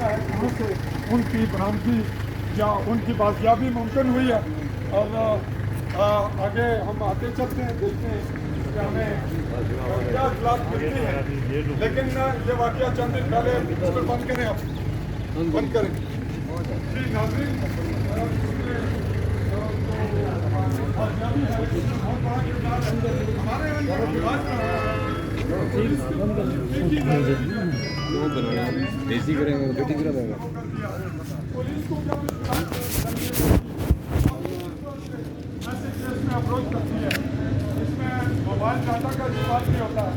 है, कहाँ से उनकी बरामदगी या उनकी बाजियाबी मुमकिन हुई है। और आगे हम आते चलते हैं, देखते हैं कि हमें क्या इतलात मिलती है। लेकिन ये वाक़या चंद दिन पहले इसको बंद करें, आप बंद करें जी नाज़रीन। हमारे देसी करेंगे बेटी गिरा देगा। पुलिस को जब ऐसे केस में अप्रोच करती है, इसमें मोबाइल डाटा का इस्तेमाल भी होता है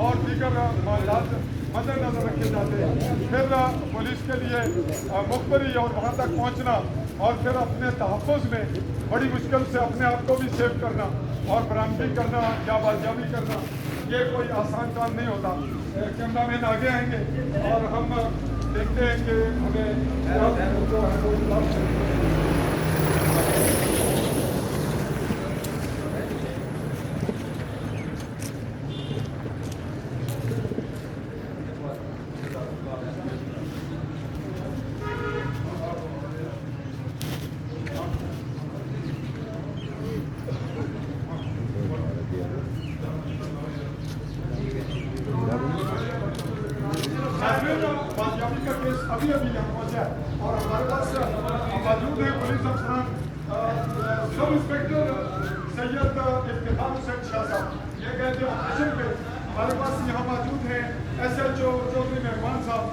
और दीगर मामलात मद्देनजर रखे जाते हैं। फिर पुलिस के लिए मुखबरी और वहाँ तक पहुँचना और फिर अपने तहफ़्फ़ुज़ में बड़ी मुश्किल से अपने आप को भी सेव करना और बरामदगी करना या बाजियाबी करना, ये कोई आसान काम नहीं होता। कैमरामैन आगे आएंगे और हम देखते हैं कि हमें जो है वो बाजियाबी का केस अभी यहाँ पहुँचा है और हमारे पास मौजूद है पुलिस अफसरान सब इंस्पेक्टर सैयद इफ्तिखार हुसैन शाह साहब। ये गए थे ऑपरेशन पे, हमारे पास यहाँ मौजूद हैं SHO चौधरी मेहमान साहब।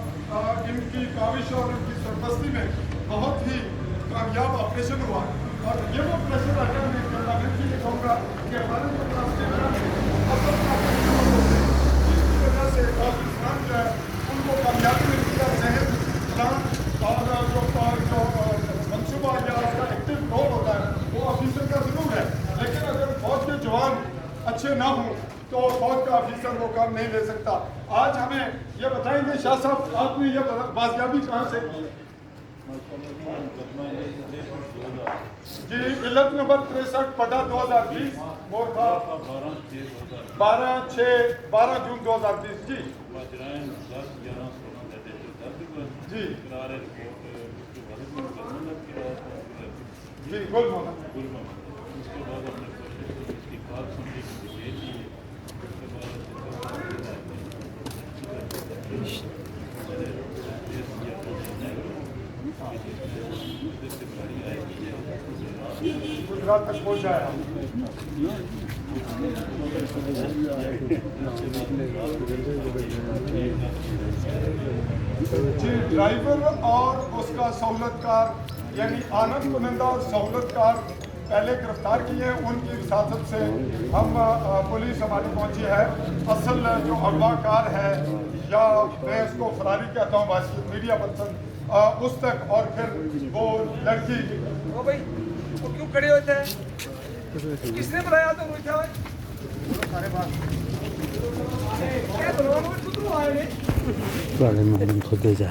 इनकी काविश और इनकी सरपरस्ती में बहुत ही कामयाब ऑपरेशन हुआ और ये वो प्रेशर आइटम है कि ये कहूँगा कि हमारे जो रास्ते में असल जिसकी वजह से पाकिस्तान जो है उनको कामयाबी मिलती है। जहर प्लान और जो मनसूबा या उसका एक्टिव रोल होता है वो ऑफिसर का जरूर है, लेकिन अगर फौज के जवान अच्छे ना हों तो फौज का ऑफिसर वो काम नहीं ले सकता। आज हमें ये बताएंगे शाह साहब, आपने ये बाजियाबी कहाँ से की है? जी इल्लत नंबर 63/2020 मोरखा 12 जून 2020 जी जी जी गुल मोहम्मद। गुजरात तक पहुँच जाए। जी ड्राइवर और उसका सहूलतकार यानी आनंद कुनंदा और सहूलतकार पहले गिरफ्तार किए हैं, उनकी विसासत से हम पुलिस हमारी पहुंची है। असल जो अगवाकार है या मैं उसको फरारी कहता हूँ मीडिया पर्सन उस तक, और फिर वो लड़की ओ भाई वो क्यों खड़े होते हैं? किसने बुलाया तो मुझे सारे बात क्या बोलो खुद आए खुद जा